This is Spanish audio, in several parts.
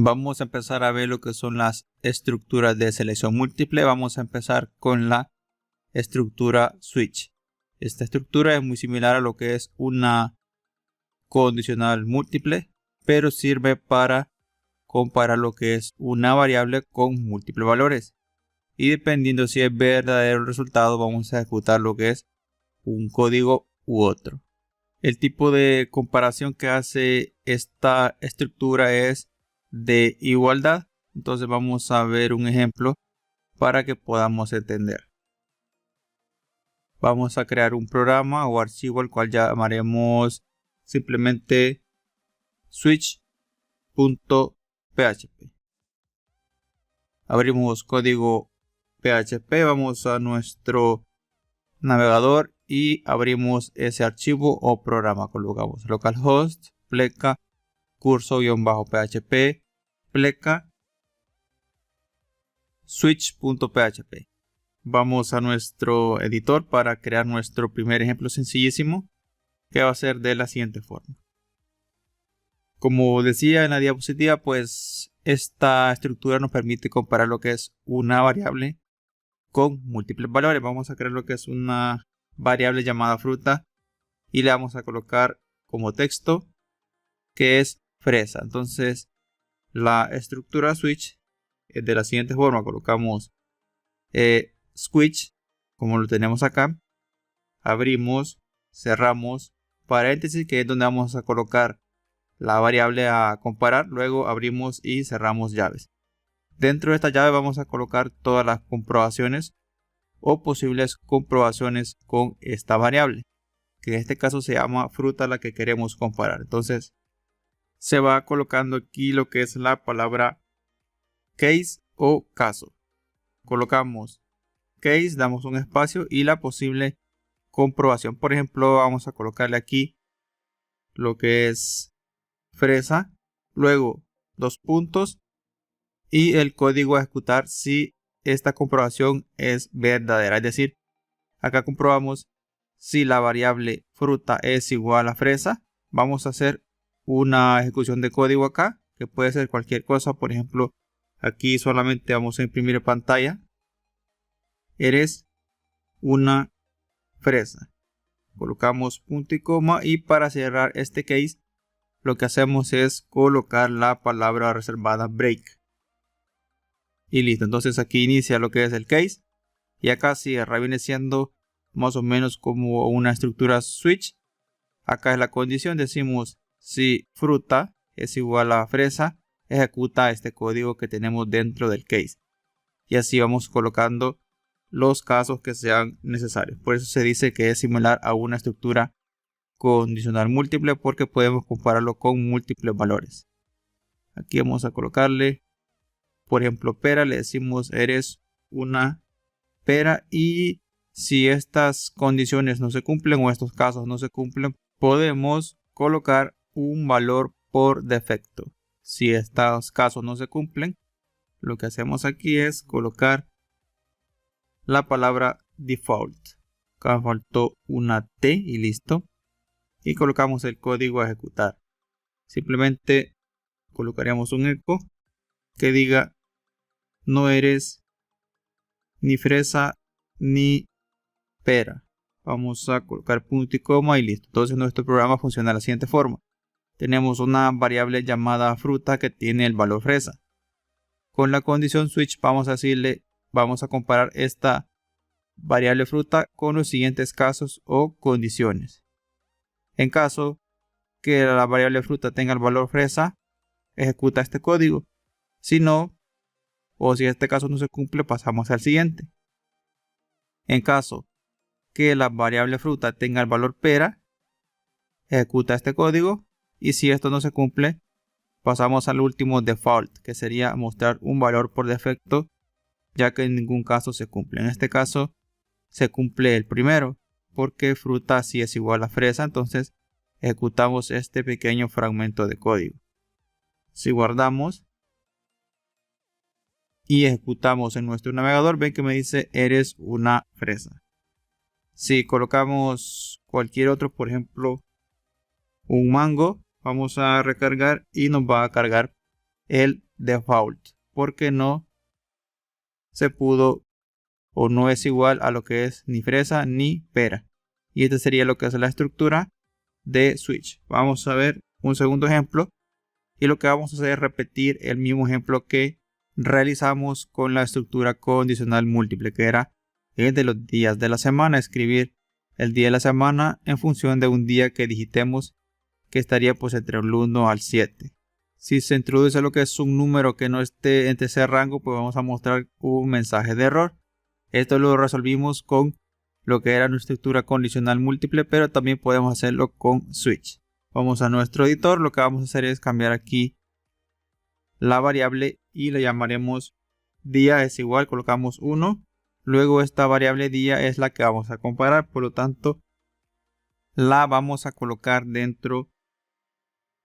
Vamos a empezar a ver lo que son las estructuras de selección múltiple. Vamos a empezar con la estructura switch. Esta estructura es muy similar a lo que es una condicional múltiple, pero sirve para comparar lo que es una variable con múltiples valores. Y dependiendo si es verdadero el resultado, vamos a ejecutar lo que es un código u otro. El tipo de comparación que hace esta estructura es de igualdad. Entonces vamos a ver un ejemplo para que podamos entender. Vamos a crear un programa o archivo al cual llamaremos simplemente switch.php. Abrimos código PHP, vamos a nuestro navegador y abrimos ese archivo o programa. Colocamos localhost, pleca, curso-php, pleca, switch.php. Vamos a nuestro editor para crear nuestro primer ejemplo sencillísimo, que va a ser de la siguiente forma. Como decía en la diapositiva, pues esta estructura nos permite comparar lo que es una variable con múltiples valores. Vamos a crear lo que es una variable llamada fruta y le vamos a colocar como texto que es fresa. Entonces la estructura switch es de la siguiente forma. Colocamos switch como lo tenemos acá, abrimos, cerramos paréntesis, que es donde vamos a colocar la variable a comparar, luego abrimos y cerramos llaves. Dentro de esta llave vamos a colocar todas las comprobaciones o posibles comprobaciones con esta variable, que en este caso se llama fruta la que queremos comparar. Entonces se va colocando aquí lo que es la palabra case o caso. Colocamos case, damos un espacio y la posible comprobación. Por ejemplo, vamos a colocarle aquí lo que es fresa, luego dos puntos y el código a ejecutar si esta comprobación es verdadera. Es decir, acá comprobamos si la variable fruta es igual a fresa. Vamos a hacer una ejecución de código acá, que puede ser cualquier cosa. Por ejemplo, aquí solamente vamos a imprimir pantalla. Eres una fresa. Colocamos punto y coma, y para cerrar este case lo que hacemos es colocar la palabra reservada break. Y listo. Entonces aquí inicia lo que es el case. Y acá cierra. Viene siendo más o menos como una estructura switch. Acá es la condición. Decimos si fruta es igual a fresa, ejecuta este código que tenemos dentro del case. Y así vamos colocando los casos que sean necesarios. Por eso se dice que es similar a una estructura condicional múltiple, porque podemos compararlo con múltiples valores. Aquí vamos a colocarle, por ejemplo, pera. Le decimos eres una pera, y si estas condiciones no se cumplen o estos casos no se cumplen, podemos colocar un valor por defecto. Si estos casos no se cumplen, lo que hacemos aquí es colocar la palabra default. Acá faltó una T y listo. Y colocamos el código a ejecutar. Simplemente colocaríamos un eco que diga no eres ni fresa ni pera. Vamos a colocar punto y coma y listo. Entonces nuestro programa funciona de la siguiente forma. Tenemos una variable llamada fruta que tiene el valor fresa. Con la condición switch vamos a decirle, vamos a comparar esta variable fruta con los siguientes casos o condiciones. En caso que la variable fruta tenga el valor fresa, ejecuta este código. Si no, o si este caso no se cumple, pasamos al siguiente. En caso que la variable fruta tenga el valor pera, ejecuta este código. Y si esto no se cumple, pasamos al último default, que sería mostrar un valor por defecto, ya que en ningún caso se cumple. En este caso se cumple el primero, porque fruta sí es igual a fresa. Entonces ejecutamos este pequeño fragmento de código. Si guardamos y ejecutamos en nuestro navegador, ven que me dice eres una fresa. Si colocamos cualquier otro, por ejemplo un mango, vamos a recargar y nos va a cargar el default, porque no se pudo o no es igual a lo que es ni fresa ni pera. Y este sería lo que es la estructura de switch. Vamos a ver un segundo ejemplo y lo que vamos a hacer es repetir el mismo ejemplo que realizamos con la estructura condicional múltiple, que era el de los días de la semana. Escribir el día de la semana en función de un día que digitemos, que estaría pues entre el 1 al 7. Si se introduce lo que es un número que no esté entre ese rango, pues vamos a mostrar un mensaje de error. Esto lo resolvimos con lo que era nuestra estructura condicional múltiple, pero también podemos hacerlo con switch. Vamos a nuestro editor, lo que vamos a hacer es cambiar aquí la variable y le llamaremos día es igual, colocamos 1. Luego esta variable día es la que vamos a comparar, por lo tanto la vamos a colocar dentro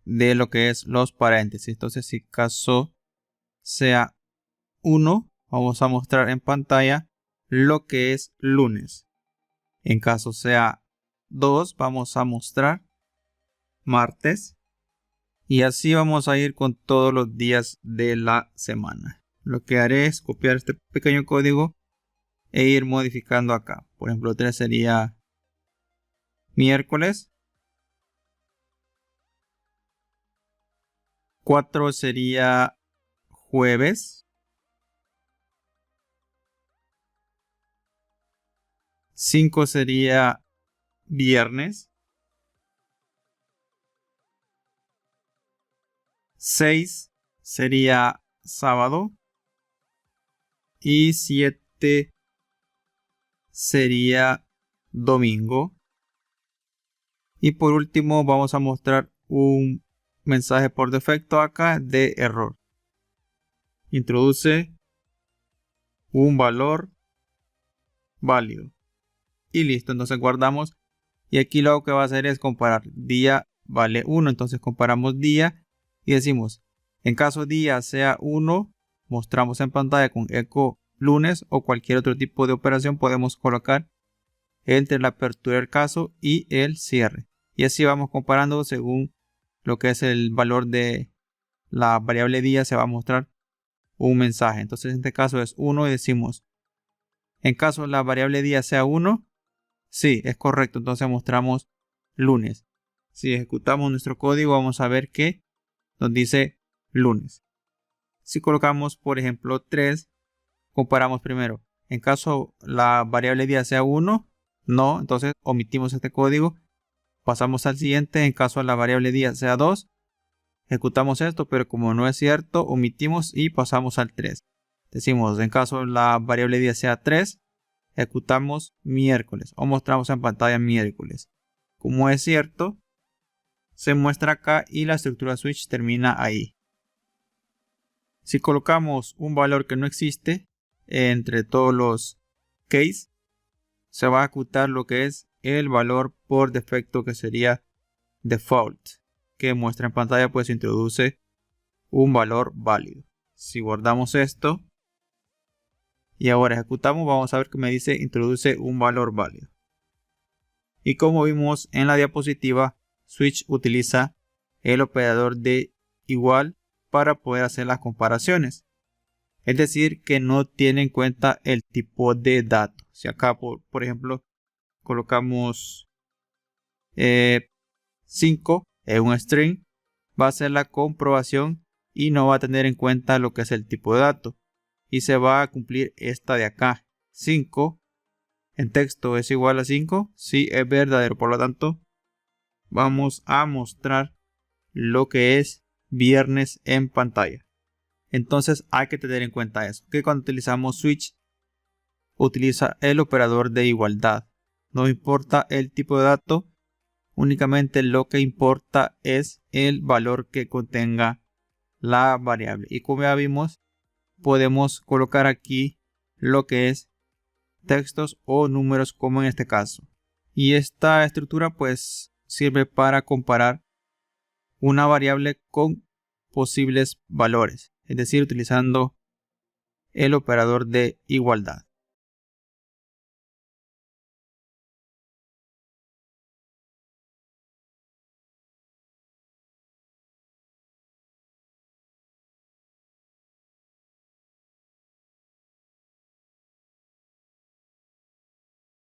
de lo que es los paréntesis. Entonces si caso sea 1, vamos a mostrar en pantalla lo que es lunes. En caso sea 2, vamos a mostrar martes. Y así vamos a ir con todos los días de la semana. Lo que haré es copiar este pequeño código e ir modificando acá. Por ejemplo, 3 sería miércoles. 4 sería jueves. 5 sería viernes. 6 sería sábado. Y 7 sería domingo. Y por último vamos a mostrar un mensaje por defecto acá de error. Introduce un valor válido. Y listo, entonces guardamos. Y aquí lo que va a hacer es comparar. Día vale 1, entonces comparamos día y decimos, en caso día sea 1, mostramos en pantalla con eco lunes o cualquier otro tipo de operación podemos colocar entre la apertura del caso y el cierre. Y así vamos comparando según lo que es el valor de la variable día, se va a mostrar un mensaje. Entonces en este caso es 1 y decimos, en caso la variable día sea 1, sí, es correcto, entonces mostramos lunes. Si ejecutamos nuestro código vamos a ver que nos dice lunes. Si colocamos por ejemplo 3, comparamos primero. En caso la variable día sea 1, no, entonces omitimos este código. Pasamos al siguiente. En caso la variable día sea 2, ejecutamos esto, pero como no es cierto, omitimos y pasamos al 3. Decimos, en caso la variable día sea 3, ejecutamos miércoles o mostramos en pantalla miércoles. Como es cierto, se muestra acá y la estructura switch termina ahí. Si colocamos un valor que no existe entre todos los case, se va a ejecutar lo que es el valor por defecto, que sería default, que muestra en pantalla pues introduce un valor válido. Si guardamos esto y ahora ejecutamos, vamos a ver que me dice introduce un valor válido. Y como vimos en la diapositiva, switch utiliza el operador de igual para poder hacer las comparaciones. Es decir, que no tiene en cuenta el tipo de dato. Si acá, por ejemplo, colocamos 5 en un string, va a hacer la comprobación y no va a tener en cuenta lo que es el tipo de dato. Y se va a cumplir esta de acá. 5 en texto es igual a 5. Sí, es verdadero. Por lo tanto, vamos a mostrar lo que es viernes en pantalla. Entonces hay que tener en cuenta eso, que cuando utilizamos switch utiliza el operador de igualdad. No importa el tipo de dato, únicamente lo que importa es el valor que contenga la variable. Y como ya vimos, podemos colocar aquí lo que es textos o números, como en este caso. Y esta estructura pues sirve para comparar una variable con posibles valores, es decir, utilizando el operador de igualdad.